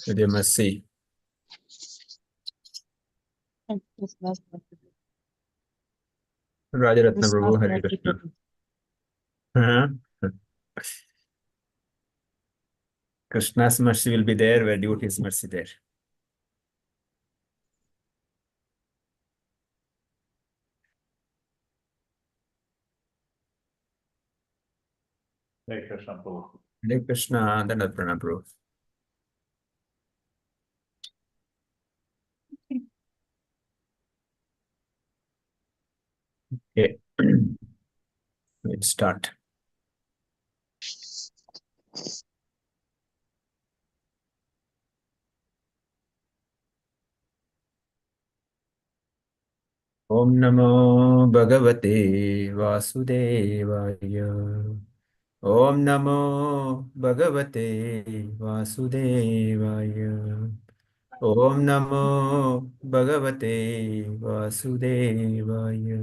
with your mercy. Rajaratna Prabhu, Hare Krishna. Krishna's mercy will be there where devotee's mercy there. Hare Krishna Prabhu. Hare Krishna, Dandavat Pranam Prabhu. Okay, let's start. Om Namo Bhagavate Vasudevaya. Om Namo Bhagavate Vasudevaya. Om Namo Bhagavate Vasudevaya.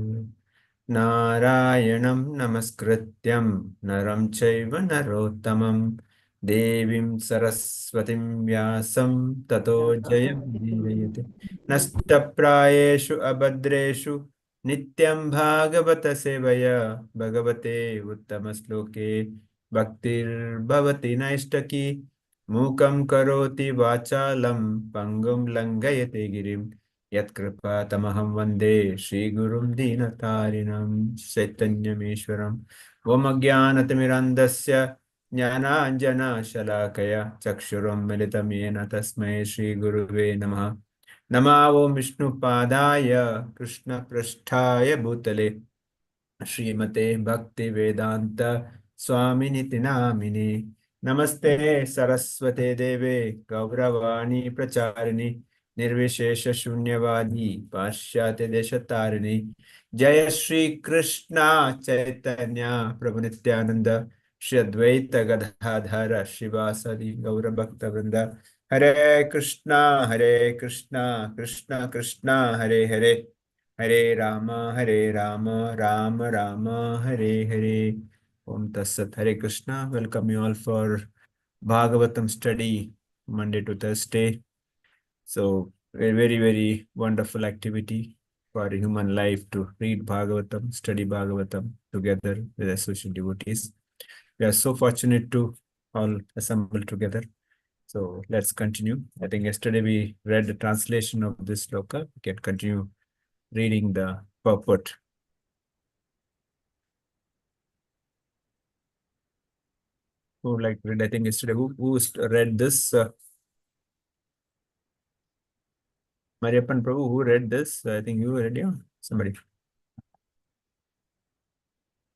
Narayanam Namaskrityam Naram Chaiva Narottamam Devim Saraswatim Vyasam Tato Jayam Jivayate Nastaprayeshu Abhadreshu Nityam Bhagavata Sevaya Bhagavate Uttamasloke Bhaktir Bhavati Naistaki Mukam Karoti Vachalam Pangum Langayate Girim Yatkripa Tamaham Vande Shri Gurum Dinatarinam Chaitanyameshwaram Vamagyanatimirandasya Jnananjana Shalakaya Chakshuram Militamena Tasmai Shri Guruve Namaha Namo Vishnu Padaya Krishna Prasthaya Bhutale Srimate Bhakti Vedanta Swaminiti Namini Namaste Saraswate Deve Gauravani Pracharini Nirvishesha Shunyavadi Pashyate Deshatarini Jaya Shri Krishna Chaitanya Prabhu Nityananda Shri Advaita Gadadhara Shivasadi Gaura Bhakta Vrinda Hare Krishna Krishna Krishna Hare Hare Hare Rama, Rama Rama, Hare Hare. Om Tassat, Hare Krishna. Welcome you all for Bhagavatam study, Monday to Thursday. So, very wonderful activity for a human life to read Bhagavatam, study Bhagavatam together with associate devotees. We are so fortunate to all assemble together. So, let's continue. I think yesterday we read the translation of this sloka. We can continue reading the purport. Who like read? I think yesterday. Who read this? Mariappan Prabhu. Who read this? I think you read, yeah. Somebody.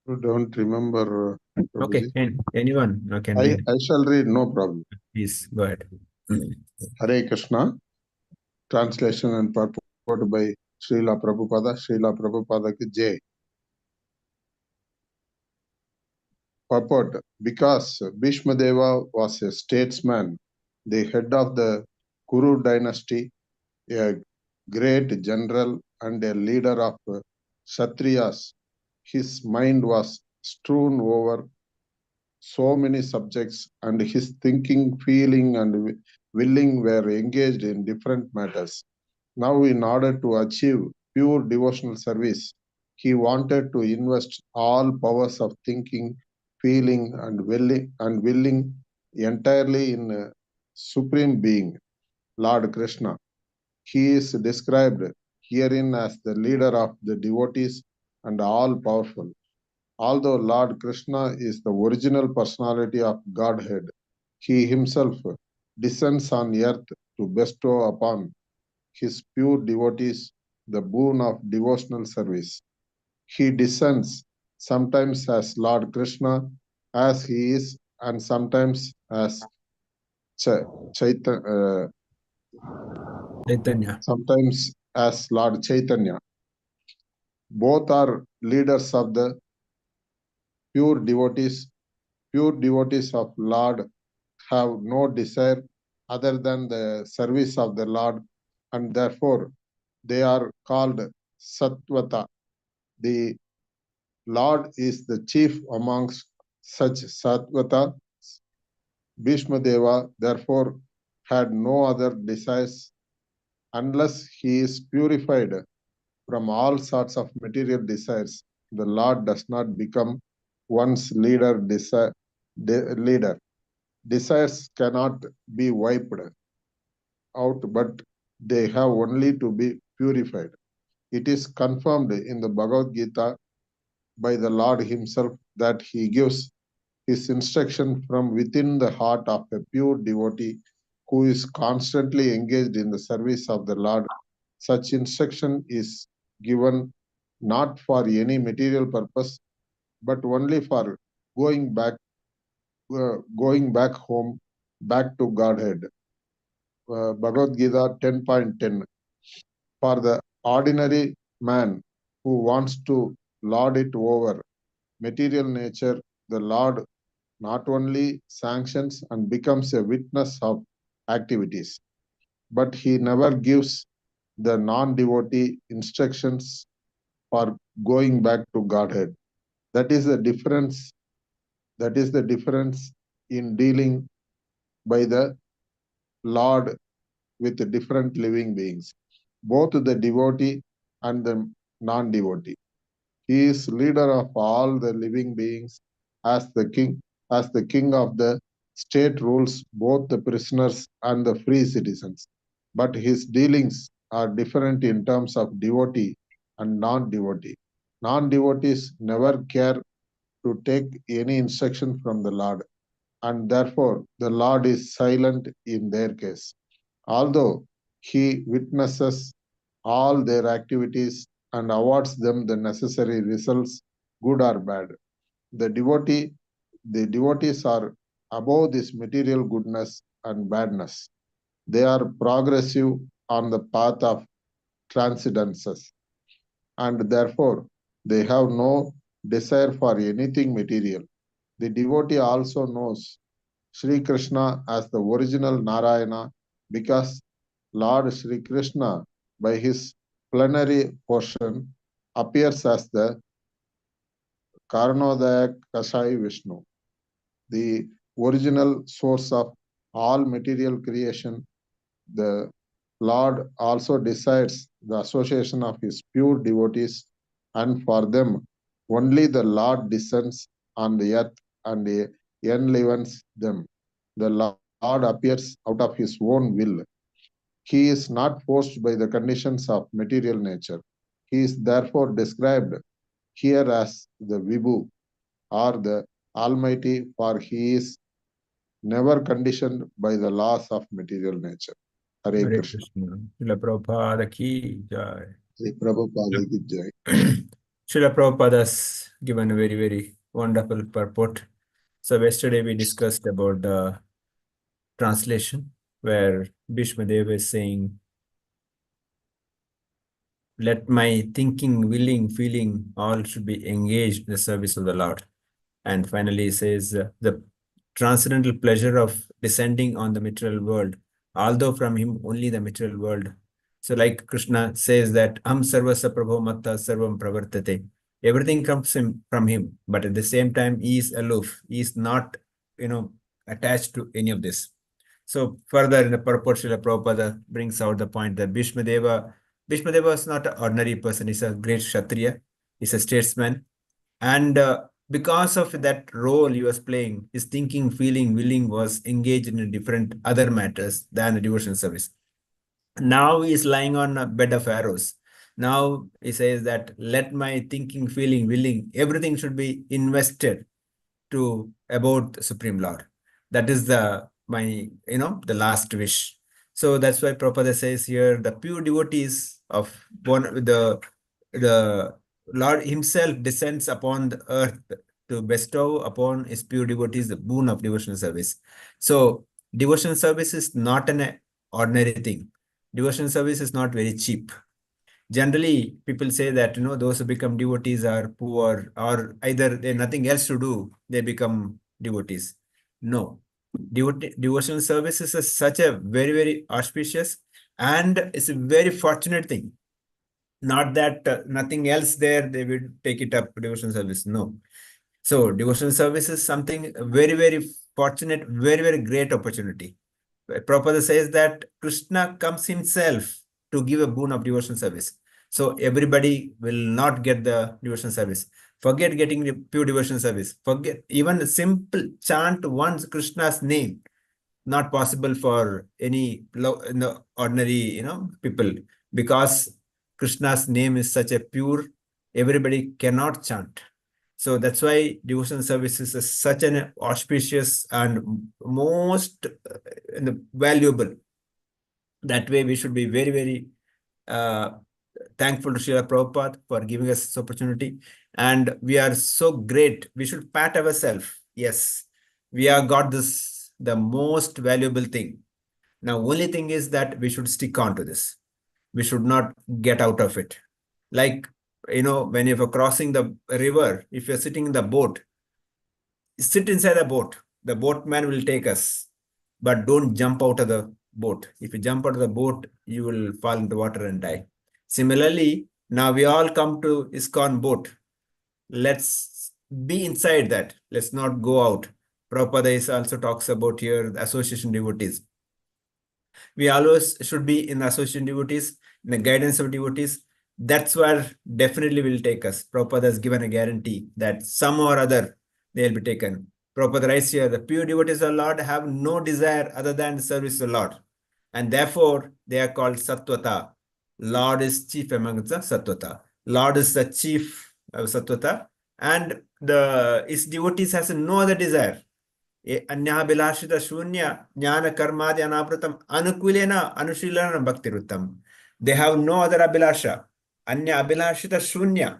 You don't remember. Okay. Anyone can I read. I shall read. No problem. Please go ahead. Hare Krishna. Translation and purport by Srila Prabhupada. Srila Prabhupada ki Jai. Purport. Because Bhishma Deva was a statesman, the head of the Kuru dynasty, a great general and a leader of Kshatriyas, his mind was strewn over so many subjects, and his thinking, feeling, and willing were engaged in different matters. Now, in order to achieve pure devotional service, he wanted to invest all powers of thinking, feeling, and willing entirely in a Supreme Being, Lord Krishna. He is described herein as the leader of the devotees and all powerful. Although Lord Krishna is the original personality of Godhead, he himself descends on earth to bestow upon his pure devotees the boon of devotional service. He descends sometimes as Lord Krishna, as he is, and sometimes as Chaitanya. Sometimes as Lord Chaitanya. Both are leaders of the pure devotees. Pure devotees of Lord have no desire other than the service of the Lord, and therefore they are called Sattvata. The Lord is the chief amongst such Sattvata. Bhishma Deva therefore had no other desires unless he is purified from all sorts of material desires. The Lord does not become one's leader. Desires cannot be wiped out, but they have only to be purified. It is confirmed in the Bhagavad Gita by the Lord himself that he gives his instruction from within the heart of a pure devotee who is constantly engaged in the service of the Lord. Such instruction is given not for any material purpose, but only for going back, going back home, back to Godhead. Bhagavad Gita 10.10. For the ordinary man who wants to lord it over material nature, the Lord not only sanctions and becomes a witness of activities, but he never gives the non-devotee instructions for going back to Godhead. That is the difference. That is the difference in dealing by the Lord with different living beings, both the devotee and the non-devotee. He is leader of all the living beings as the king of the state rules both the prisoners and the free citizens. But his dealings are different in terms of devotee and non-devotee. Non-devotees never care to take any instruction from the Lord, and therefore the Lord is silent in their case. Although he witnesses all their activities and awards them the necessary results, good or bad. The devotees are above this material goodness and badness. They are progressive on the path of transcendences, and therefore they have no desire for anything material. The devotee also knows Sri Krishna as the original Narayana because Lord Sri Krishna, by his plenary portion, appears as the Karanodaya Kasai Vishnu, the original source of all material creation. The Lord also decides the association of his pure devotees, and for them only the Lord descends on the earth and enlivens them. The Lord appears out of his own will. He is not forced by the conditions of material nature. He is therefore described here as the Vibhu or the Almighty, for he is never conditioned by the laws of material nature. Hare Hare Krishna. Krishna. Srila Prabhupada ki jai. Sri Prabhupada ki jai. Srila Prabhupada has given a very, very wonderful purport. So yesterday we discussed about the translation where Bhishma Deva is saying, let my thinking, willing, feeling, all should be engaged in the service of the Lord. And finally he says, the transcendental pleasure of descending on the material world, although from him only the material world. So like Krishna says that, sarvasya prabho matta sarvam pravartate. Everything comes from him, but at the same time, he is aloof. He is not, attached to any of this. So further in the purport, Srila Prabhupada brings out the point that Bhishma Deva is not an ordinary person. He's a great Kshatriya. He's a statesman. And because of that role he was playing, his thinking, feeling, willing was engaged in different other matters than the devotional service. Now he is lying on a bed of arrows. Now he says that let my thinking, feeling, willing, everything should be invested to about the Supreme Lord. That is the last wish. So that's why Prabhupada says here the pure devotees of the Lord himself descends upon the earth to bestow upon his pure devotees the boon of devotional service. So devotional service is not an ordinary thing. Devotional service is not very cheap. Generally, people say that those who become devotees are poor, or either they have nothing else to do, they become devotees. No, devotional service is such a very, very auspicious and it's a very fortunate thing. Not that nothing else there, they will take it up, devotional service. No. So devotional service is something very, very fortunate, very, very great opportunity. Prabhupada says that Krishna comes himself to give a boon of devotion service. So everybody will not get the devotion service. Forget getting the pure devotion service. Forget even a simple chant once Krishna's name. Not possible for any ordinary, people, because Krishna's name is such a pure, everybody cannot chant. So that's why devotion services is such an auspicious and most valuable. That way we should be very, very thankful to Srila Prabhupada for giving us this opportunity. And we are so great. We should pat ourselves. Yes, we have got this, the most valuable thing. Now, only thing is that we should stick on to this. We should not get out of it. Like, when you're crossing the river, if you're sitting in the boat, sit inside the boat. The boatman will take us, but don't jump out of the boat. If you jump out of the boat, you will fall into water and die. Similarly, now we all come to ISKCON boat. Let's be inside that. Let's not go out. Prabhupada also talks about here the association devotees. We always should be in association devotees, in the guidance of devotees. That's where definitely will take us. Prabhupada has given a guarantee that some or other they will be taken. Prabhupada writes here, the pure devotees of Lord have no desire other than the service of Lord. And therefore, they are called Sattvata. Lord is chief amongst the Sattvata. Lord is the chief of Sattvata. And his devotees has no other desire. Anyabilashita shunya jnana karmadi anapratam anukulena anushilana bhaktiruttam. They have no other abhilasha. Anya abhilashita shunya.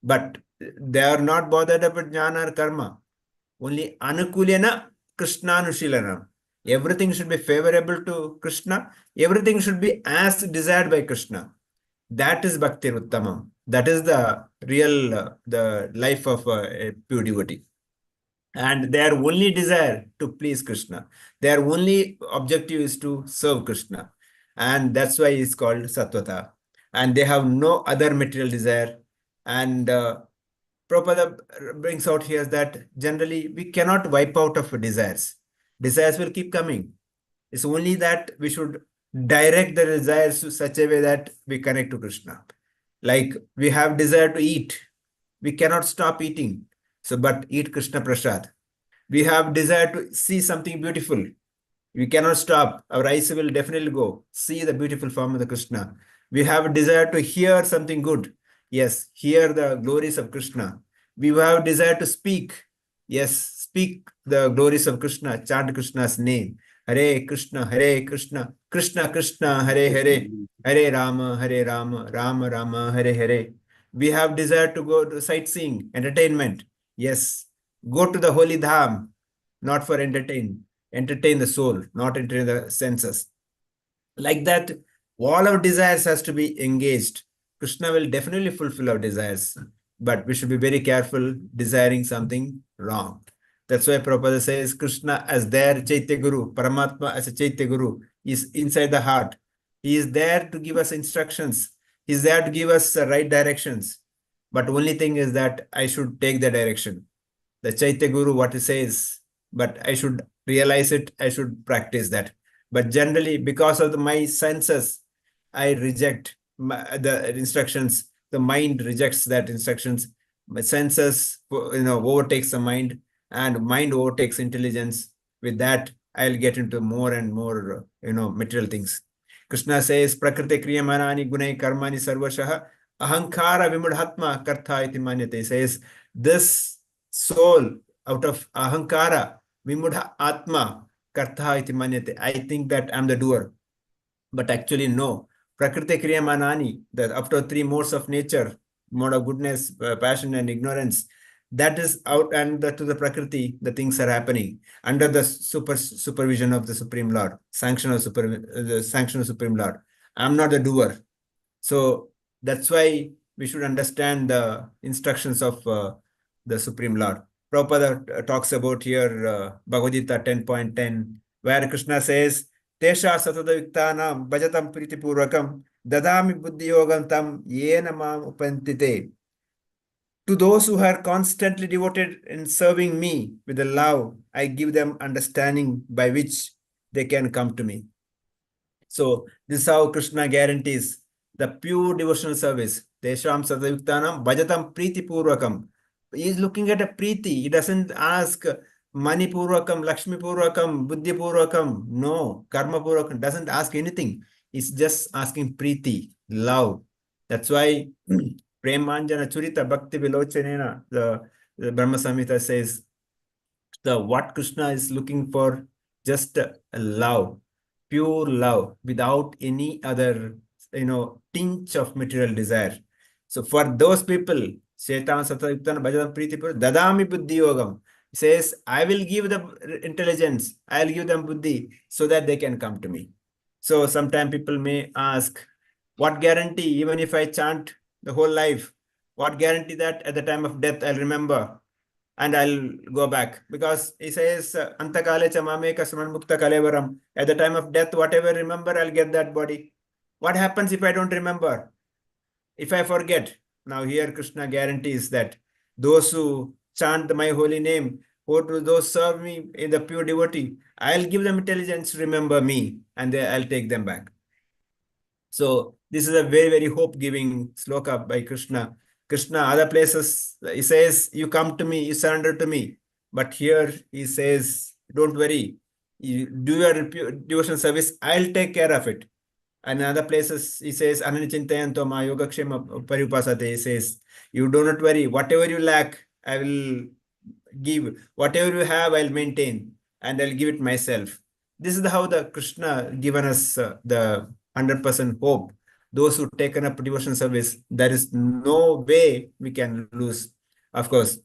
But they are not bothered about jnana or karma. Only anukulena Krishna anushilana. Everything should be favorable to Krishna. Everything should be as desired by Krishna. That is Bhakti Uttamam. That is the real, the life of a pure devotee. And their only desire to please Krishna. Their only objective is to serve Krishna. And that's why it's called Sattvata. And they have no other material desire. And Prabhupada brings out here that generally we cannot wipe out of desires. Desires will keep coming. It's only that we should direct the desires to such a way that we connect to Krishna. Like we have desire to eat. We cannot stop eating. So, but eat Krishna Prasad. We have desire to see something beautiful. We cannot stop. Our eyes will definitely go. See the beautiful form of the Krishna. We have a desire to hear something good. Yes, hear the glories of Krishna. We have desire to speak. Yes, speak the glories of Krishna. Chant Krishna's name. Hare Krishna, Krishna Krishna, Hare Hare, Hare Rama, Rama Rama, Hare Hare. We have desire to go to sightseeing, entertainment. Yes, go to the holy dham, not for entertain the soul, not entertain the senses. Like that, all our desires has to be engaged. Krishna will definitely fulfill our desires, but we should be very careful desiring something wrong. That's why Prabhupada says Krishna as their Chaitya Guru, Paramatma as a Chaitya Guru is inside the heart. He is there to give us instructions. He is there to give us the right directions. But only thing is that I should take the direction. The Chaitya Guru, what he says, but I should realize it, I should practice that. But generally, because of my senses, I reject the instructions. The mind rejects that instructions. My senses, overtakes the mind, and mind overtakes intelligence. With that, I'll get into more and more, material things. Krishna says, Prakriti kriyamanani gunai karmani sarvashaha ahankara vimudhatma kartha iti manyate. Says, this soul out of ahankara, vimudha atma, kartha iti manyate. I think that I'm the doer. But actually, no. Prakriti kriyamanani, the after three modes of nature, mode of goodness, passion, and ignorance, that is out, and to the Prakriti, the things are happening under the supervision of the Supreme Lord, the sanction of Supreme Lord. I'm not the doer. So that's why we should understand the instructions of the Supreme Lord. Prabhupada talks about here Bhagavad Gita 10.10, where Krishna says, Tesha satada viktanam bhajatam pritipurvakam dadami buddhi yogam tam yena mam upantite. To those who are constantly devoted in serving me with the love, I give them understanding by which they can come to me. So this is how Krishna guarantees the pure devotional service. Desham Sadayuktanam Bhajatam Priti Purvakam. He is looking at a Priti. He doesn't ask Mani Purvakam, Lakshmi Purvakam, Buddhi Purvakam. No, Karma Purvakam. Doesn't ask anything. He's just asking Priti, love. That's why Premanjana Churita Bhakti Vilochanena, the Brahma Samhita says, what Krishna is looking for, just love, pure love, without any other, tinge of material desire. So for those people, Shaitan Satayuktan Bhajan Priti Dadami Buddhi Yogam says, I will give the intelligence, I will give them Buddhi so that they can come to me. So sometimes people may ask, what guarantee, even if I chant the whole life, what guarantee that at the time of death I'll remember and I'll go back? Because he says, Antakale chamame kasman mukta kalevaram. At the time of death, whatever I remember, I'll get that body. What happens if I don't remember? If I forget? Now here Krishna guarantees that those who chant my holy name, who those serve me in the pure devotee, I'll give them intelligence to remember me, and I'll take them back. So this is a very, very hope-giving sloka by Krishna. Krishna, other places, he says, you come to me, you surrender to me. But here he says, don't worry, you do your devotional service, I'll take care of it. And other places, he says, Ananicintayanto ma yogakshema paripasate, he says, you do not worry, whatever you lack, I will give. Whatever you have, I'll maintain, and I'll give it myself. This is how the Krishna given us the 100% hope. Those who taken up devotion service, there is no way we can lose. Of course,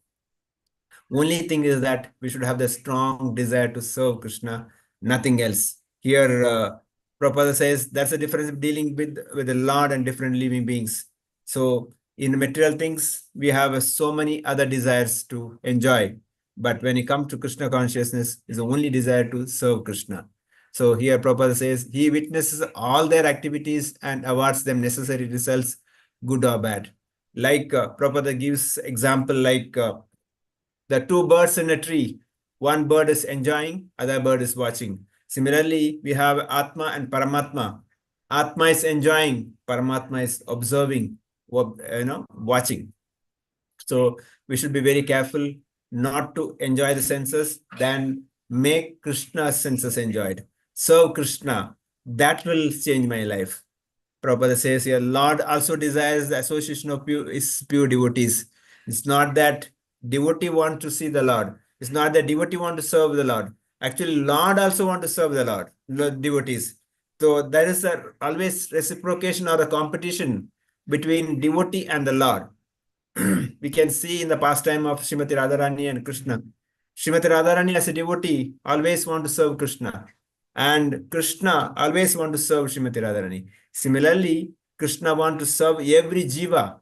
only thing is that we should have the strong desire to serve Krishna, nothing else. Here, Prabhupada says that's the difference of dealing with the Lord and different living beings. So in material things, we have so many other desires to enjoy. But when it comes to Krishna consciousness, is the only desire to serve Krishna. So here Prabhupada says, he witnesses all their activities and awards them necessary results, good or bad. Like Prabhupada gives example like the two birds in a tree. One bird is enjoying, other bird is watching. Similarly, we have Atma and Paramatma. Atma is enjoying, Paramatma is observing, watching. So we should be very careful not to enjoy the senses, then make Krishna's senses enjoyed. Serve Krishna. That will change my life. Prabhupada says here, Lord also desires the association of pure devotees. It's not that devotee want to see the Lord. It's not that devotee want to serve the Lord. Actually, Lord also want to serve the Lord, devotees. So there is always reciprocation or a competition between devotee and the Lord. We can see in the pastime of Srimati Radharani and Krishna. Srimati Radharani as a devotee always want to serve Krishna. And Krishna always want to serve Srimati Radharani. Similarly, Krishna want to serve every jiva.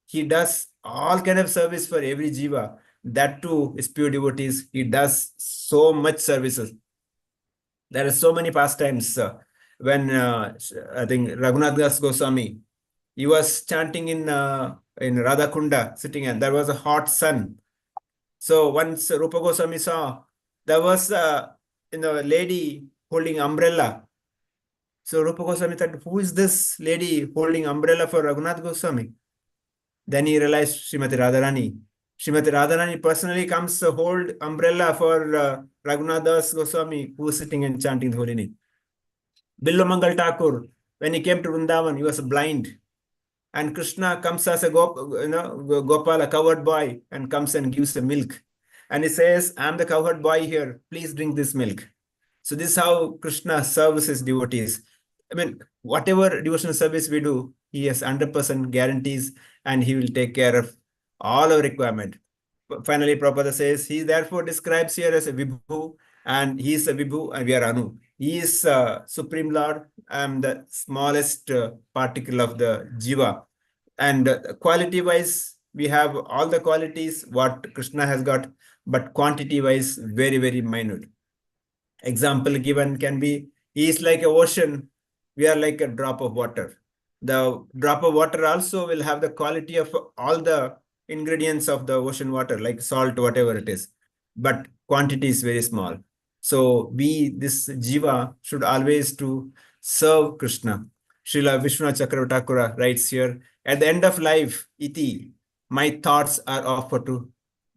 He does all kind of service for every jiva. That too is pure devotees. He does so much services. There are so many pastimes. When I think Raghunath Das Goswami, he was chanting in Radha Kunda, sitting, and there was a hot sun. So once Rupa Goswami saw, there was a lady holding umbrella. So Rupa Goswami thought, who is this lady holding umbrella for Raghunath Goswami? Then he realized Srimati Radharani. Srimati Radharani personally comes to hold umbrella for Raghunath Das Goswami, who is sitting and chanting the holy name. Billamangal Thakur, when he came to Vrindavan, he was blind. And Krishna comes as a Gopal, a cowherd boy, and comes and gives the milk. And he says, I'm the cowherd boy here. Please drink this milk. So this is how Krishna serves his devotees. I mean, whatever devotional service we do, he has 100% guarantees and he will take care of all our requirement. Finally, Prabhupada says, he therefore describes here as a Vibhu, and he is a Vibhu and we are Anu. He is Supreme Lord. I am the smallest particle of the Jiva. And quality-wise, we have all the qualities what Krishna has got, but quantity-wise, very, very minute. Example given can be, he is like an ocean, we are like a drop of water. The drop of water also will have the quality of all the ingredients of the ocean water, like salt, whatever it is. But quantity is very small. So this jiva should always to serve Krishna. Srila Vishwanath Chakravarti Thakura writes here, at the end of life, iti, my thoughts are offered to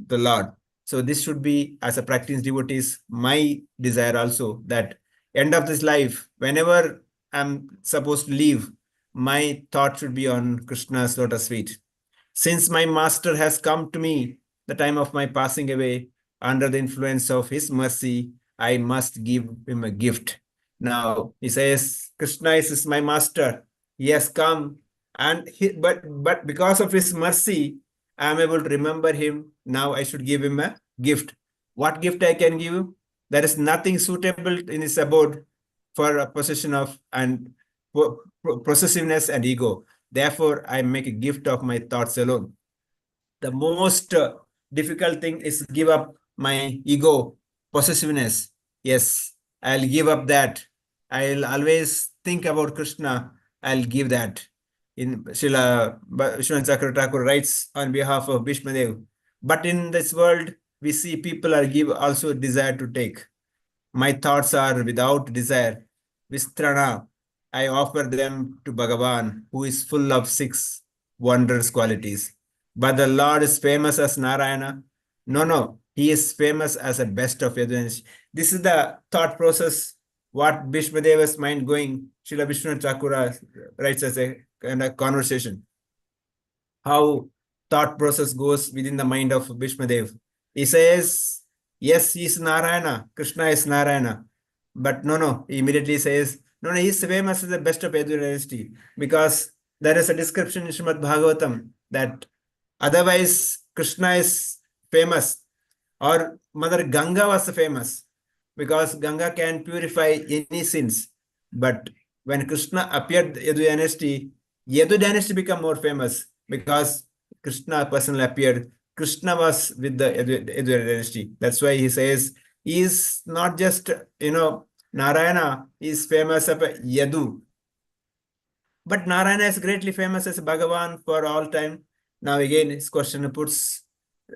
the Lord. So this should be, as a practicing devotees, my desire also, that end of this life, whenever I'm supposed to leave, my thought should be on Krishna's lotus feet. Since my master has come to me, the time of my passing away, under the influence of his mercy, I must give him a gift. Now he says, Krishna is my master. He has come, and but because of his mercy, I am able to remember him. Now I should give him a gift. What gift I can give? There is nothing suitable in his abode for a possession of and possessiveness and ego. Therefore, I make a gift of my thoughts alone. The most difficult thing is give up my ego, possessiveness. Yes, I'll give up that. I'll always think about Krishna. I'll give that. In Srila Vishwanath Chakravarti Thakur writes on behalf of Bhishmadev. But in this world, we see people are give also desire to take. My thoughts are without desire. Vistrana, I offer them to Bhagavan, who is full of 6 wondrous qualities. But the Lord is famous as Narayana. No, he is famous as the best of Yadunyanis. This is the thought process, what Bhishmadeva's mind going. Srila Vishnu Chakura writes as a kind of conversation. How thought process goes within the mind of Bhishmadev. He says, yes, he is Narayana. Krishna is Narayana. But no, he immediately says, no, he is famous as the best of Yadu dynasty, because there is a description in Srimad Bhagavatam that otherwise Krishna is famous, or Mother Ganga was famous, because Ganga can purify any sins. But when Krishna appeared Yadu dynasty became more famous because Krishna personally appeared. Krishna was with the Yadu dynasty. That's why he says he is not just, Narayana is famous of Yadu. But Narayana is greatly famous as Bhagavan for all time. Now again, his question puts,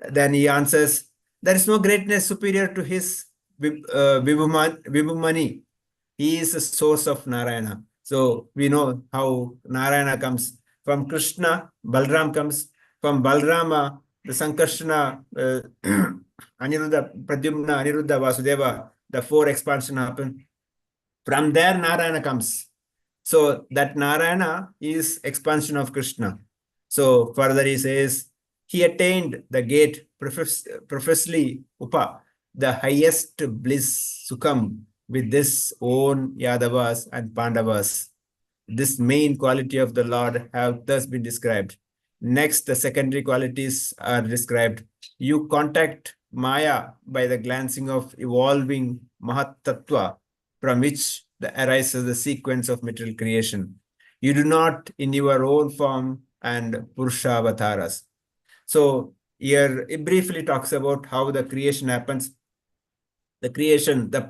then he answers, there is no greatness superior to his Vibhumani. He is the source of Narayana. So we know how Narayana comes from Krishna, Balram comes from Balrama, the Sankarshana, Aniruddha, Pradyumna, Aniruddha, Vasudeva, the 4 expansion happen. From there, Narayana comes. So that Narayana is expansion of Krishna. So further he says, he attained the gate profusely Upa, the highest bliss Sukham, with this own Yadavas and Pandavas. This main quality of the Lord have thus been described. Next, the secondary qualities are described. You contact Maya by the glancing of evolving Mahat Tattva, from which arises the sequence of material creation. You do not in your own form and Purusha avatars. So here it briefly talks about how the creation happens. The creation, the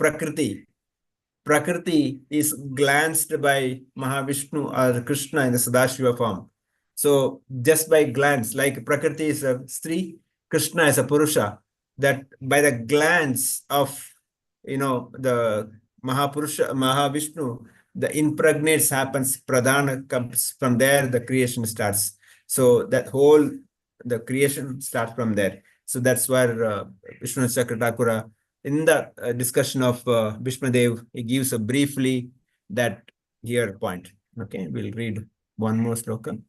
Prakriti is glanced by Mahavishnu or Krishna in the Sadashiva form. So just by glance, like Prakriti is a Stri, Krishna is a Purusha, that by the glance of, the Mahapurusha, Mahavishnu, the impregnates happens, Pradhana comes from there, the creation starts. So that whole, the creation starts from there. So that's where Vishnu Chakravarti in the discussion of Bhishmadev, he gives a briefly that here point. Okay, we'll read one more sloka.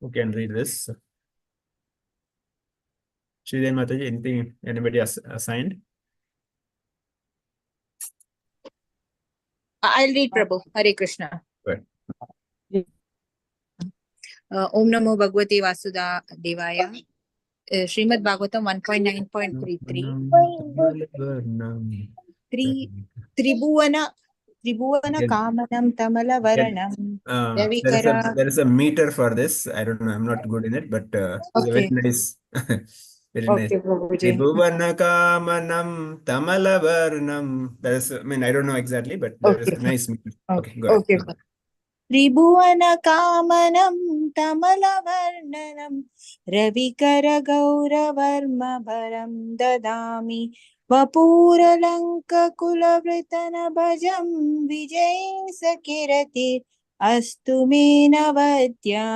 Who can read this? Sridhar Mataji, anything anybody assigned? I'll read, Prabhu. Hare Krishna. Good. Om Namo Bhagavate Vasudevaya. Srimad Bhagavatam 1.9.33. Tribhuvana Kamanam Tamala Varanam. There is a meter for this. I don't know. I'm not good in it, but Okay. very nice. Very Okay, nice. Prabhuji. Tribhuvana Kamanam Tamala Varnam. I don't know exactly, but there is a nice meter. Okay, go ahead. Okay. त्रिभुवनकामनं तमलवर्णनं रविकरगौरवर्मभरं ददामि वपुरलङ्ककुलवृतनभजं विजयेशकीर्ति अस्तु मे नवद्या.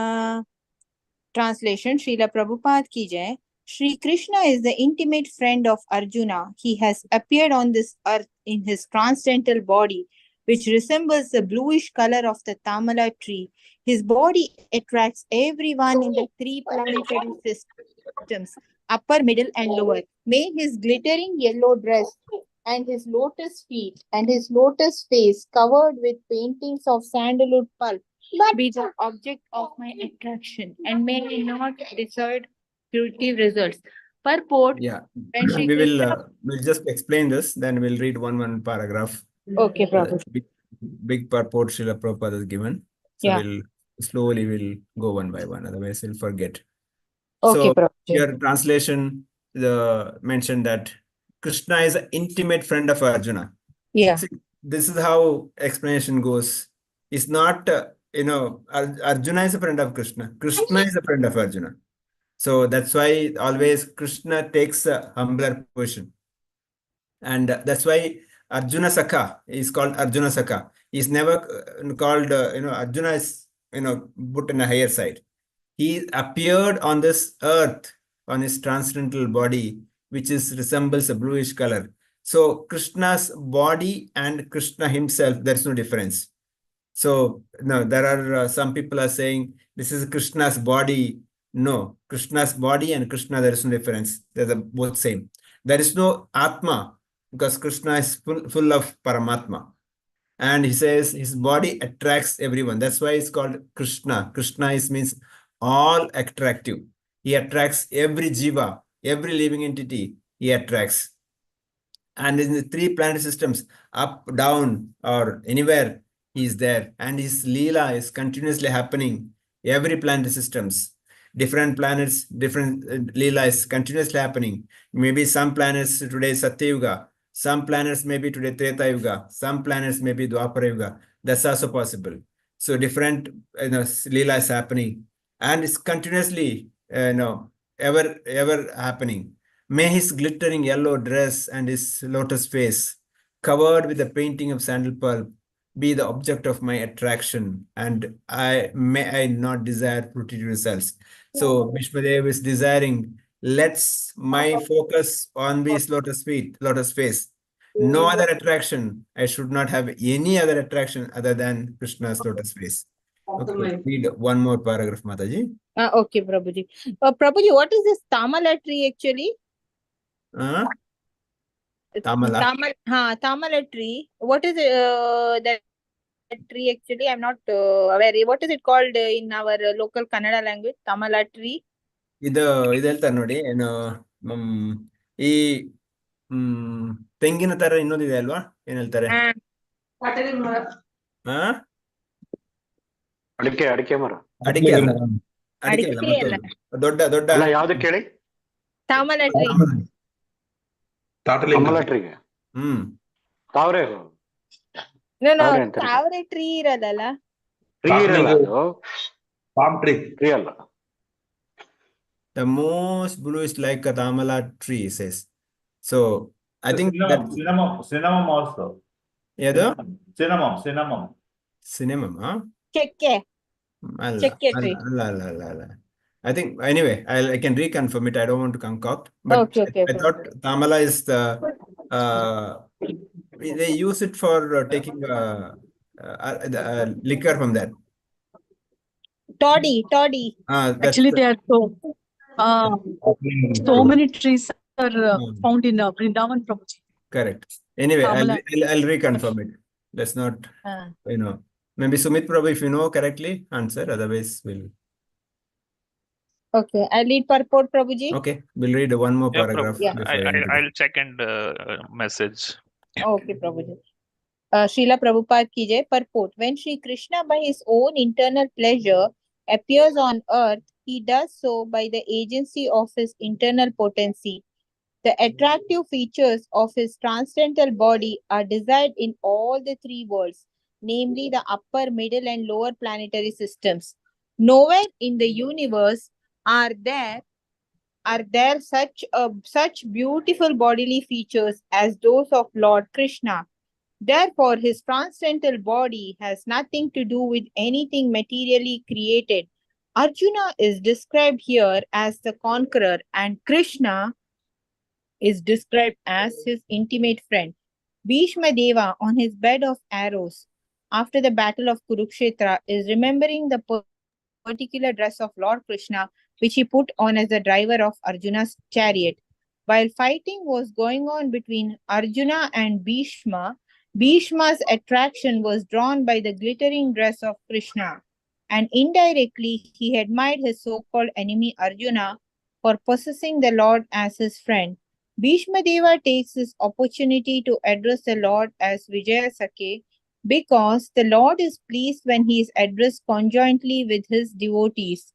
Translation Srila Prabhupada ki jai. Sri Krishna is the intimate friend of Arjuna. He has appeared on this earth in his transcendental body, which resembles the bluish color of the Tamala tree. His body attracts everyone in the three planetary systems, upper, middle, and lower. May his glittering yellow dress and his lotus feet and his lotus face covered with paintings of sandalwood pulp be the object of my attraction and may I not decide curative results. Purport. Yeah, When Shri we will Krishna. we'll just explain this, then we'll read one paragraph. Okay, Prabhu. Big purport Srila Prabhupada has given. So Yeah. we'll go one by one, otherwise we'll forget. Okay, So Prabhu. your translation mentioned that Krishna is an intimate friend of Arjuna. Yeah. See, this is how explanation goes. It's not, Arjuna is a friend of Krishna. Krishna is a friend of Arjuna. So that's why always Krishna takes a humbler position. And that's why Arjuna Sakha is called Arjuna Sakha. He's never called, Arjuna is, put in a higher side. He appeared on this earth on his transcendental body, which resembles a bluish color. So Krishna's body and Krishna himself, there's no difference. So no, there are some people are saying this is Krishna's body. No, Krishna's body and Krishna, there is no difference. They're both same. There is no Atma because Krishna is full of Paramatma. And he says his body attracts everyone. That's why it's called Krishna. Krishna means all attractive. He attracts every jiva, every living entity he attracts. And in the three planet systems, up, down, or anywhere, he is there. And his Leela is continuously happening. Every planet systems, different planets, different Leela is continuously happening. Maybe some planets today is Satya Yuga. Some planets may be today Treta Yuga. Some planets may be Dwapara Yuga. That's also possible. So different Leela is happening. And it's continuously ever happening. May his glittering yellow dress and his lotus face, covered with a painting of sandal pulp, be the object of my attraction, and I not desire fruited results. So Vishmadev is desiring, let's my focus on this lotus face. No other attraction. I should not have any other attraction other than Krishna's lotus face. Okay, read one more paragraph, Mataji. Okay, Prabhuji. Prabhuji, what is this Tamala tree actually? Tamala. Tamala tree. What is that tree actually? I'm not aware. What is it called in our local Kannada language? Tamala tree. ಇದು ಹೇಳ್ತಾರೆ ನೋಡಿ ಏನು ಈ ತೆಂಗಿನ ತರ ಇನ್ನೊಂದಿದೆ ಅಲ್ವಾ ಏನ್ ಹೇಳ್ತಾರೆ ಅಡಿಕೆ ಮರ ಅಡಿಕೆ ಅಲ್ಲ ಮತ್ತೊಂದು ದೊಡ್ಡ ದೊಡ್ಡ ಯಾವ್ದಕ್ಕೆ ಹೇಳಿ Tamala tree. ಟ್ರೀಗೆ ತಾವರೆ No, ತಾವರೆ tree ಇರಲ್ಲ ಟ್ರೀ ಇರಲ್ಲ ಅದು palm tree ಅಲ್ಲ. The most blue is like a Tamala tree, says. So I think cinnamon also. Yeah, cinnamon, huh? ಚೆಕ್ಕೆ tree. I think anyway, I can reconfirm it. I don't want to concoct, but Okay. I thought Tamala is the they use it for taking liquor from that. Toddy. Actually, there are so many trees are found in Vrindavan, Prabhuji. Correct. Anyway, Tamala. I'll reconfirm it. Let's not, maybe Sumit Prabhu, if you know correctly, answer. Otherwise, we'll. Okay, I'll read purport, Prabhuji. Okay, we'll read one more paragraph. I'll second message. Okay, Prabhuji. Srila Prabhupada ki jai. Purport. When Sri Krishna by his own internal pleasure appears on earth, he does so by the agency of his internal potency. The attractive features of his transcendental body are desired in all the three worlds. namely the upper, middle, and lower planetary systems. Nowhere in the universe are there such beautiful bodily features as those of Lord Krishna. Therefore, his transcendental body has nothing to do with anything materially created. Arjuna is described here as the conqueror, and Krishna is described as his intimate friend. Bhishma Deva, on his bed of arrows after the battle of Kurukshetra, is remembering the particular dress of Lord Krishna, which he put on as the driver of Arjuna's chariot. While fighting was going on between Arjuna and Bhishma, Bhishma's attraction was drawn by the glittering dress of Krishna, and indirectly he admired his so called enemy Arjuna for possessing the Lord as his friend. Bhishma Deva takes this opportunity to address the Lord as Vijaya Sakhe because the Lord is pleased when he is addressed conjointly with his devotees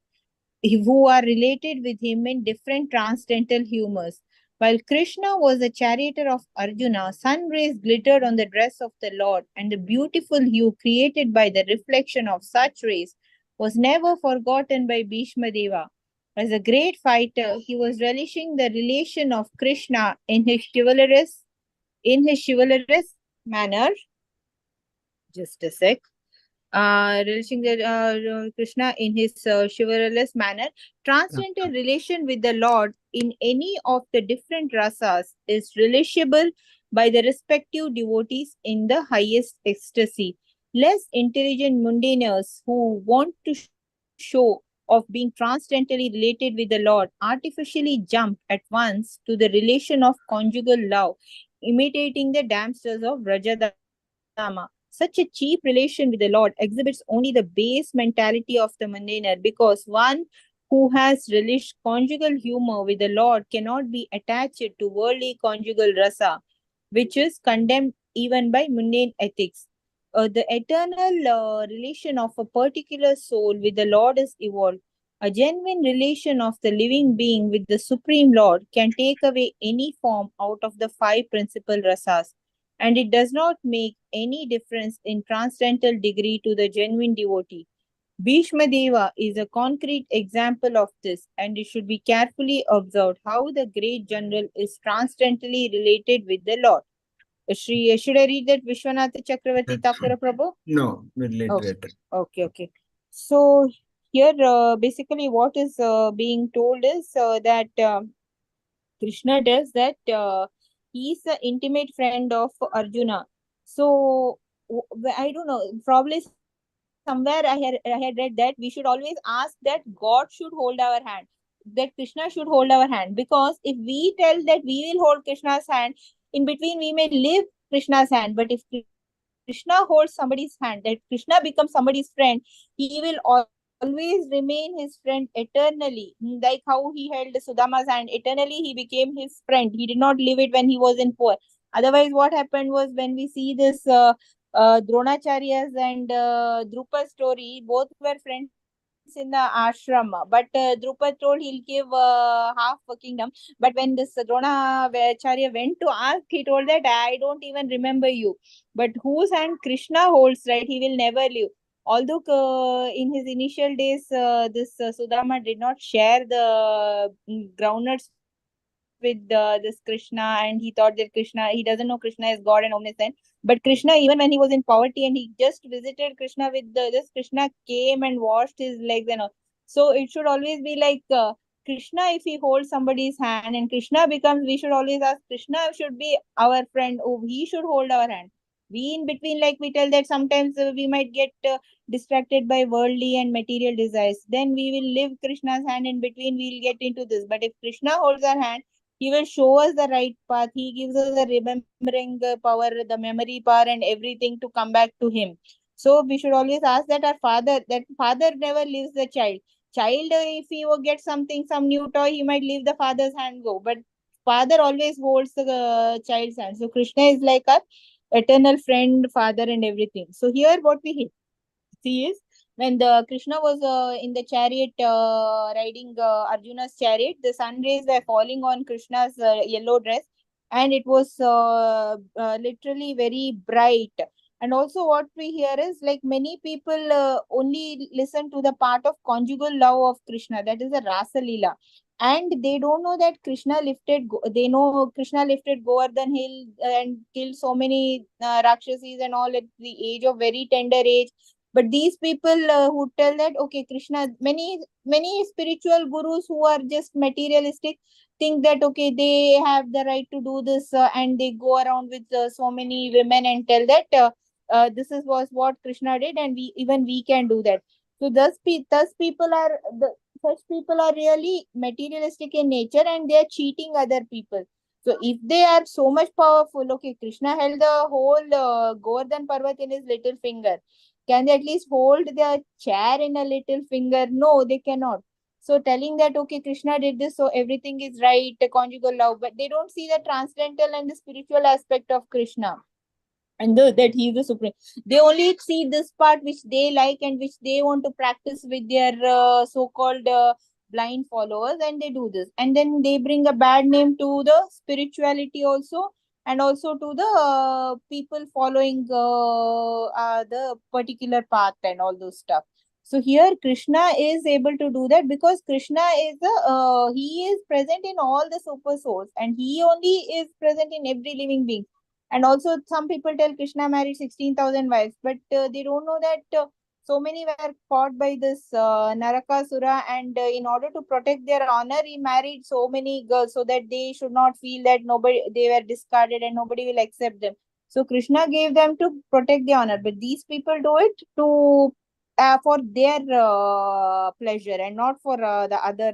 who are related with him in different transcendental humors. While Krishna was the charioteer of Arjuna, sun rays glittered on the dress of the Lord, and the beautiful hue created by the reflection of such rays was never forgotten by Bhishma Deva. As a great fighter, he was relishing the relation of Krishna in his chivalrous manner. Just a sec. Relishing the Krishna in his chivalrous manner, transcendental relation with the Lord in any of the different rasas is relishable by the respective devotees in the highest ecstasy. Less intelligent mundaners who want to show of being transcendentally related with the Lord artificially jump at once to the relation of conjugal love, imitating the damsels of Rajadama. Such a cheap relation with the Lord exhibits only the base mentality of the mundaner, because one who has relished conjugal humor with the Lord cannot be attached to worldly conjugal rasa, which is condemned even by mundane ethics. The eternal relation of a particular soul with the Lord is evolved. A genuine relation of the living being with the Supreme Lord can take away any form out of the five principal rasas, and it does not make any difference in transcendental degree to the genuine devotee. Bhishma Deva is a concrete example of this, and it should be carefully observed how the great general is transcendentally related with the Lord. Should I read that Vishwanath Chakravarti Thakura Prabhu? No, literature. Okay. So here, basically, what is being told is that Krishna does that he is the intimate friend of Arjuna. So I don't know, probably somewhere I had read that we should always ask that God should hold our hand, that Krishna should hold our hand, because if we tell that we will hold Krishna's hand, in between we may leave Krishna's hand, but if Krishna holds somebody's hand, that Krishna becomes somebody's friend, he will always remain his friend eternally. Like how he held Sudama's hand eternally, he became his friend. He did not leave it when he was in poor. Otherwise, what happened was, when we see this Dronacharya's and Drupa's story, both were friends in the ashram, but Drupad told he'll give half a kingdom. But when this Dronacharya went to ask, he told that I don't even remember you. But whose hand Krishna holds, right, he will never leave. Although in his initial days, this Sudama did not share the groundnuts with this Krishna, and he thought that he doesn't know Krishna is God and omniscient. But Krishna, even when he was in poverty and he just visited Krishna with this, Krishna came and washed his legs and all. So it should always be like Krishna, if he holds somebody's hand and Krishna becomes, we should always ask, Krishna should be our friend. Oh, he should hold our hand. We in between, like we tell that sometimes we might get distracted by worldly and material desires. Then we will leave Krishna's hand, in between we'll get into this. But if Krishna holds our hand, he will show us the right path. He gives us the remembering power, the memory power, and everything to come back to him. So we should always ask that that father never leaves the child. Child, if he will get something, some new toy, he might leave the father's hand go. But father always holds the child's hand. So Krishna is like our eternal friend, father, and everything. So here what we see is, when the Krishna was in the chariot riding Arjuna's chariot, the sun rays were falling on Krishna's yellow dress, and it was literally very bright. And also what we hear is like many people only listen to the part of conjugal love of Krishna, that is a Rasa Leela. And they don't know that they know Krishna lifted Govardhan hill and killed so many Rakshasas and all at the age of very tender age. But these people who tell that, okay, Krishna, many spiritual gurus who are just materialistic think that, okay, they have the right to do this, and they go around with so many women and tell that this is was what Krishna did, and we can do that. So thus people are such people are really materialistic in nature, and they are cheating other people. So if they are so much powerful, okay, Krishna held the whole Govardhan Parvat in his little finger. Can they at least hold their chair in a little finger? No, they cannot. So telling that, okay, Krishna did this, so everything is right, the conjugal love, but they don't see the transcendental and the spiritual aspect of Krishna, and that he is the supreme. They only see this part which they like and which they want to practice with their so-called blind followers, and they do this, and then they bring a bad name to the spirituality also, and also to the people following the particular path and all those stuff. So here Krishna is able to do that because Krishna is he is present in all the super souls, and he only is present in every living being. And also, some people tell Krishna married 16,000 wives, but they don't know that so many were fought by this Narakasura, and in order to protect their honor, he married so many girls so that they should not feel that they were discarded and nobody will accept them. So Krishna gave them to protect the honor, but these people do it to for their pleasure and not for the other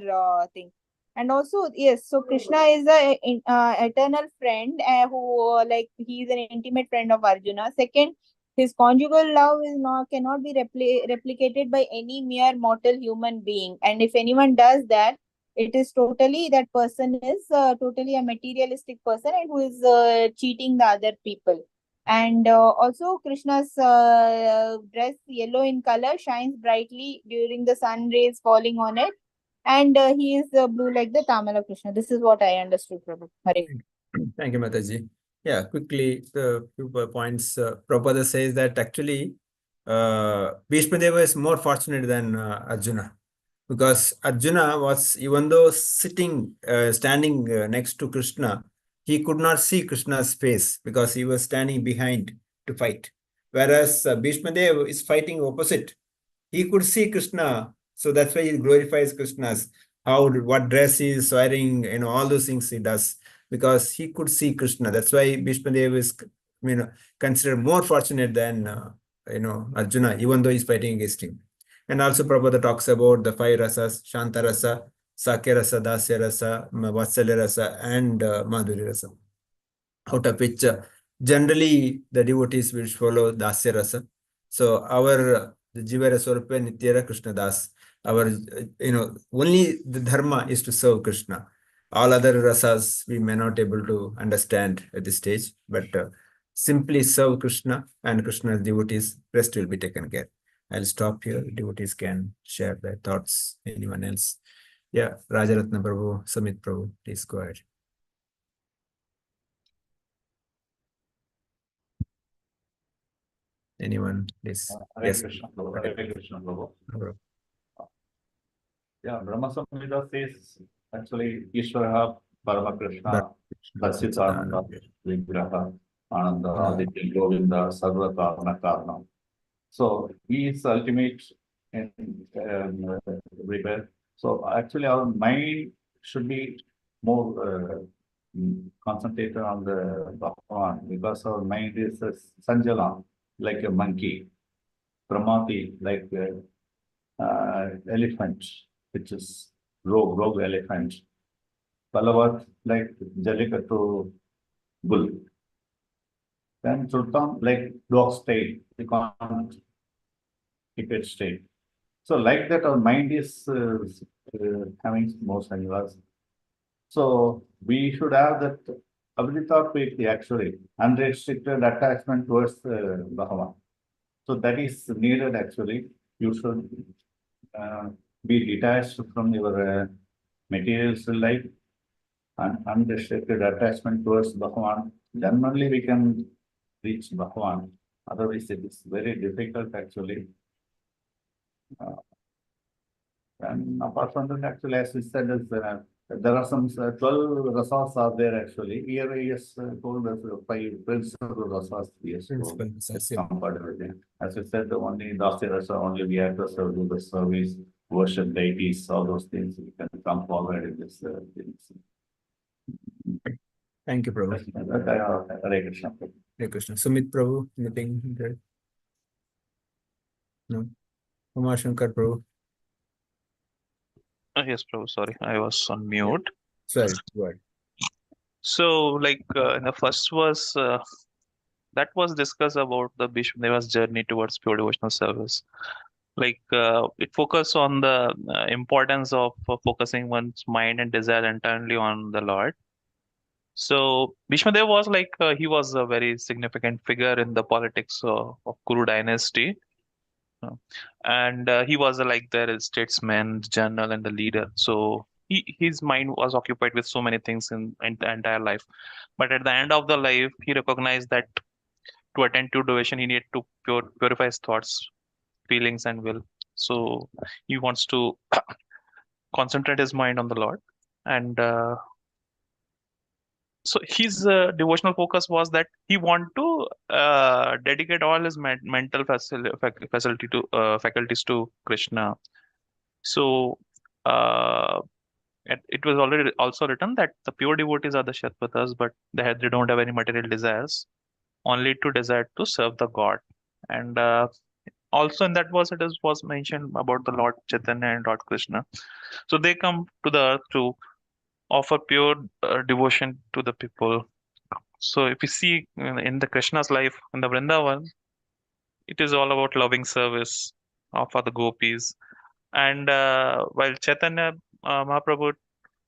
thing. And also, yes, so Krishna is a eternal friend who, like, he is an intimate friend of Arjuna. Second, his conjugal love is not cannot be replicated by any mere mortal human being. And if anyone does that, it is totally, that person is totally a materialistic person and who is cheating the other people. And also, Krishna's dress, yellow in color, shines brightly during the sun rays falling on it, and he is blue like the Tamala Krishna. This is what I understood, Prabhu. Hare. Thank you, Mataji. Yeah, quickly, the few points. Prabhupada says that actually Bhishma Deva is more fortunate than Arjuna, because Arjuna was, even though standing next to Krishna, he could not see Krishna's face because he was standing behind to fight. Whereas Bhishma Deva is fighting opposite. He could see Krishna, so that's why he glorifies Krishna's what dress he is wearing, all those things he does, because he could see Krishna. That's why Bhishma Deva is, considered more fortunate than Arjuna, even though he's fighting against him. And also Prabhupada talks about the 5 rasas: Shanta rasa, Sakya rasa, Dasya rasa, Vatsalya rasa, and Madhurya rasa. Out of which generally the devotees will follow Dasya rasa. So our Jivara Swarupa Nityara Krishna Das, our only the dharma is to serve Krishna. All other rasas we may not able to understand at this stage, but simply serve Krishna and Krishna's devotees, rest will be taken care. I'll stop here. Devotees can share their thoughts. Anyone else? Yeah, Rajaratna Prabhu, Samit Prabhu, please go ahead. Anyone, please? Hare Yes. Krishna Prabhu. Hare Krishna Prabhu. Prabhu. Yeah, Brahma Samhita says actually Ishvara Parama Krishna Sachitananda Vigraha Ananda Aditya Govinda Sarva Karana Karna. So he is ultimate in repair. So actually our mind should be more concentrated on the Bhagavan, because our mind is a Sanjala, like a monkey, Pramati, like elephant, which is rogue elephant, Palavat, like Jallikattu bull. Then Sultan, like dog state, we can't keep it straight. So like that, our mind is having more sanyalas. So we should have that Abhidita Priti, actually, unrestricted attachment towards Bhagavan. So that is needed actually. You should be detached from your materials life and unrestricted attachment towards Bhagavan. Then only we can reach Bhagavan. Otherwise, it is very difficult actually. And apart from that, actually, as we said, there are some 12 resorts are there actually. Here he has told us 5 principal resorts. Yes, compared with it. As we said, only last year only we have to do the service, worship deities, all those things. We can come forward in this things. Thank you, Prabhu. Hare Krishna. Hare Krishna. Sumit Prabhu, anything there? No. Umar Shankar Prabhu. Yes, Prabhu, sorry, I was on mute. Sorry, go ahead. So, like in the first verse, that was discussed about the Bhishmadeva's journey towards pure devotional service. Like it focused on the importance of focusing one's mind and desire entirely on the Lord. So Bhishmadeva was like he was a very significant figure in the politics of Kuru dynasty. And he was like their statesman, general, and the leader. So his mind was occupied with so many things in the entire life. But at the end of the life, he recognized that to attend to devotion, he needed to purify his thoughts, feelings, and will. So he wants to concentrate his mind on the Lord. And so his devotional focus was that he want to dedicate all his mental faculties to Krishna. So it was already also written that the pure devotees are the Shatpatas, but they don't have any material desires, only to desire to serve the God. And also in that verse it was mentioned about the Lord Chaitanya and Lord Krishna. So they come to the earth to offer pure devotion to the people. So if you see in the Krishna's life in the Vrindavan, it is all about loving service for the gopis. And while Chaitanya Mahaprabhu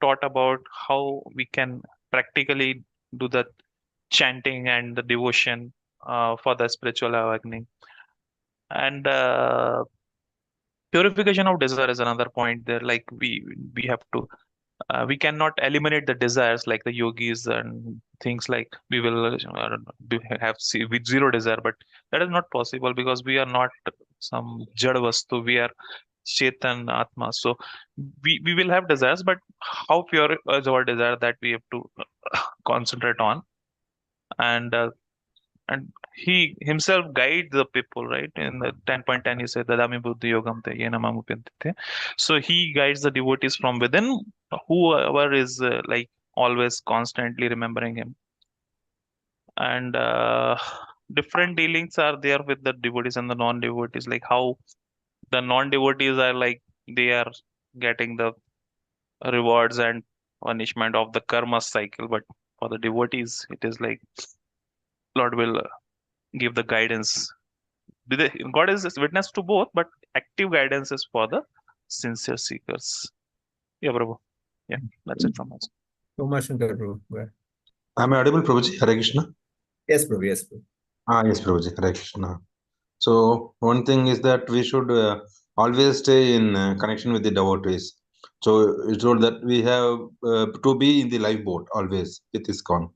taught about how we can practically do the chanting and the devotion for the spiritual awakening. And purification of desire is another point there. Like we have to we cannot eliminate the desires like the yogis and things like we will with zero desire, but that is not possible because we are not some jad vastu, we are Chetan Atma. So we will have desires, but how pure is our desire, that we have to concentrate on. And he himself guides the people, right? In the 10.10 he said Dadami Buddhi Yogam Te Yena Mamupyante. So he guides the devotees from within, whoever is like always constantly remembering him. And different dealings are there with the devotees and the non-devotees, like how the non-devotees are like they are getting the rewards and punishment of the karma cycle, but for the devotees it is like Lord will give the guidance. God is witness to both, but active guidance is for the sincere seekers. Yeah, Prabhu. Yeah, that's it from us. Umar Shankar Prabhu. Go ahead. Am I audible, Prabhuji? Hare Krishna. Yes, Prabhu. Yes, Prabhu. Yes, Prabhuji. Hare Krishna. So one thing is that we should always stay in connection with the devotees. So it's told that we have to be in the lifeboat always with ISKCON.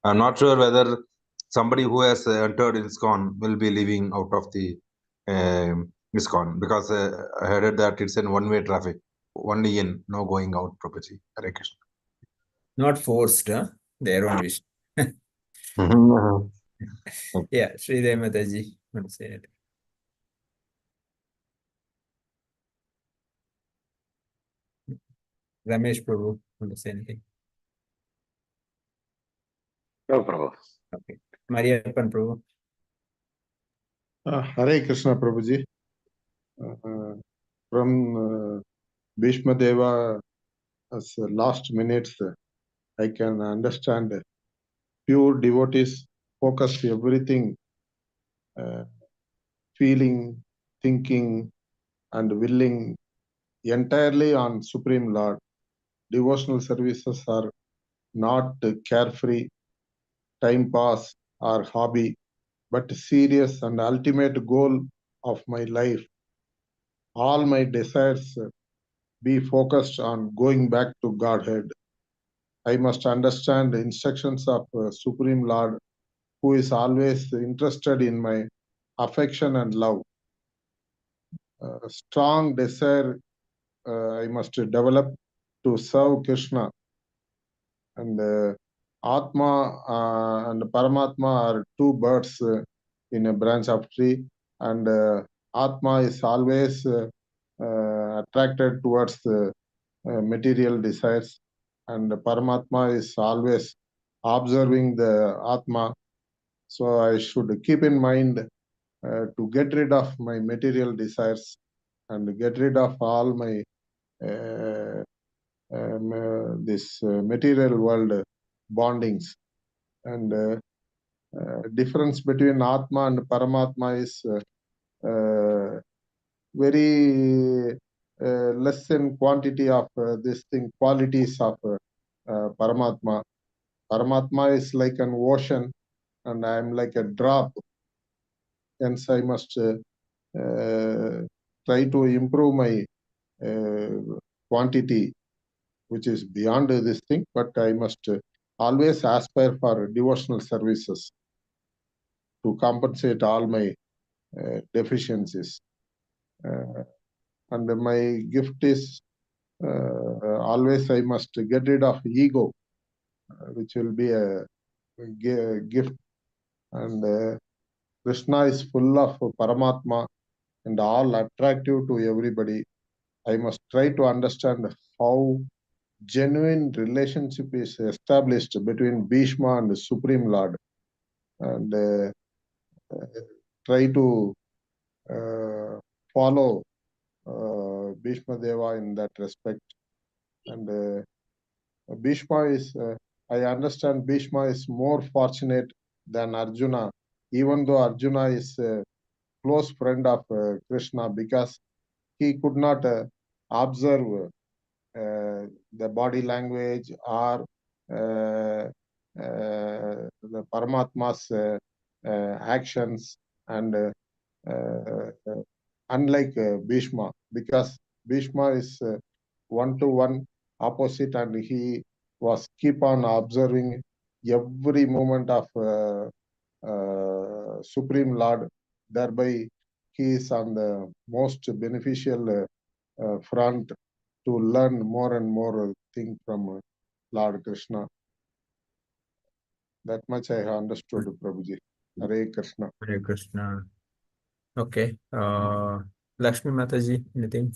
I'm not sure whether somebody who has entered ISKCON will be leaving out of the ISKCON, because I heard that it's in one-way traffic, only in, no going out, Prabhuji. Hare Krishna. Not forced, huh? Their own wish. Yeah, Sridev Mataji want to say it. Ramesh Prabhu want to say anything? No, Prabhu. Okay. Mariappan Prabhu. Hare Krishna Prabhuji. From Bhishma Deva as last minutes, I can understand pure devotees focus everything, feeling, thinking, and willing entirely on Supreme Lord. Devotional services are not carefree, time pass, or hobby, but serious and ultimate goal of my life. All my desires be focused on going back to Godhead. I must understand the instructions of Supreme Lord, who is always interested in my affection and love. Strong desire I must develop to serve Krishna. And Atma and Paramatma are two birds in a branch of tree, and Atma is always attracted towards material desires, and Paramatma is always observing the Atma. So I should keep in mind to get rid of my material desires and get rid of all my this material world bondings. And difference between Atma and Paramatma is very less in quantity of this thing, qualities of Paramatma. Paramatma is like an ocean, and I am like a drop. Hence, I must try to improve my quantity, which is beyond this thing, but I must always aspire for devotional services to compensate all my deficiencies. And my gift is always I must get rid of ego, which will be a gift. And Krishna is full of Paramatma and all attractive to everybody. I must try to understand how genuine relationship is established between Bhishma and the Supreme Lord, and try to follow Bhishma Deva in that respect. And Bhishma is, I understand Bhishma is more fortunate than Arjuna, even though Arjuna is a close friend of Krishna, because he could not observe the body language or the Paramatma's actions, and unlike Bhishma, because Bhishma is one-to-one opposite, and he was keep on observing every moment of Supreme Lord. Thereby, he is on the most beneficial front to learn more and more things from Lord Krishna. That much I have understood, Prabhuji. Hare Krishna. Hare Krishna. Okay. Lakshmi Mataji, anything?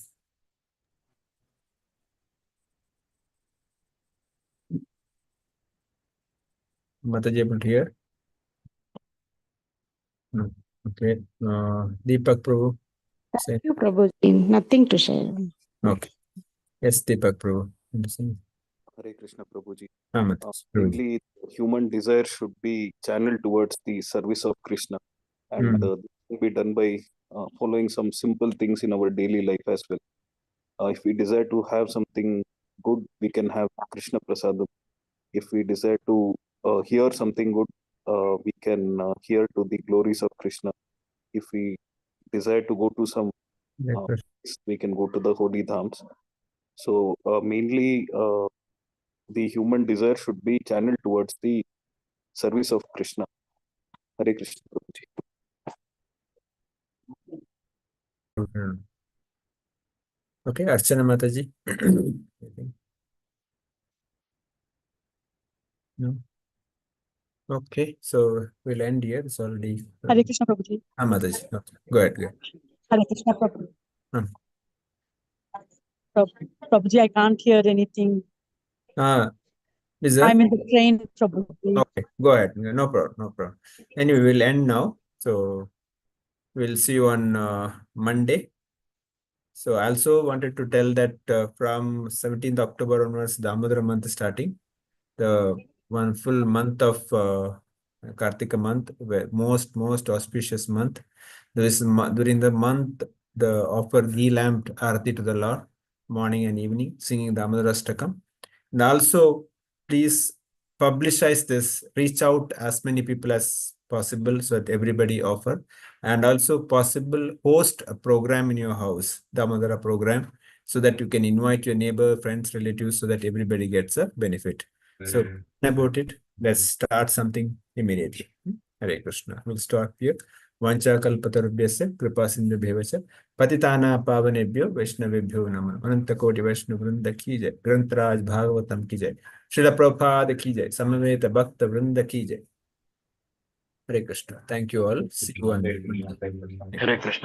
Mataji able to hear? No. Okay. Deepak Prabhu. Thank you, Prabhuji. Nothing to share. Okay. Yes, Deepak Prabhu. Understand? Hare Krishna, Prabhuji. Mataji. Mainly, human desire should be channeled towards the service of Krishna, and this can be done by following some simple things in our daily life as well. If we desire to have something good, we can have Krishna Prasadam. If we desire to hear something good, we can hear to the glories of Krishna. If we desire to go to some we can go to the holy dhams. So mainly the human desire should be channeled towards the service of Krishna. Hare Krishna. Okay, Archana Mataji. No. Okay, so we'll end here. It's already. Hare Krishna Prabhuji. Mataji. Okay. Go ahead. Hare Krishna Prabhuji. Prabhuji, I can't hear anything. Is that? I'm in the train, Prabhuji. Okay, go ahead. No problem. No problem. Anyway, we'll end now. So we'll see you on Monday. So I also wanted to tell that from 17th October onwards, Damodara month is starting. The one full month of Kartika month, where most auspicious month. During the month, the offer ghee lamp arati to the Lord, morning and evening, singing Damodara Ashtakam. And also, please publicize this, reach out as many people as possible so that everybody offer, and also possible host a program in your house, Damodara program, so that you can invite your neighbor, friends, relatives, so that everybody gets a benefit. So about it, let's start something immediately. Hare Krishna. We'll start here. वाञ्छाकल्पतरुभ्यश्च कृपा सिन्धुभ्येव च पतितानां पावनेभ्यो वैष्णवेभ्यो नमः। अनंत कोटि वैष्णव वृंद की जय। ग्रंथराज भागवतम की जय। श्रील प्रभुपाद की जय। समवेत भक्त वृंद की जय। Hare Krishna. Thank you all. Hare Krishna.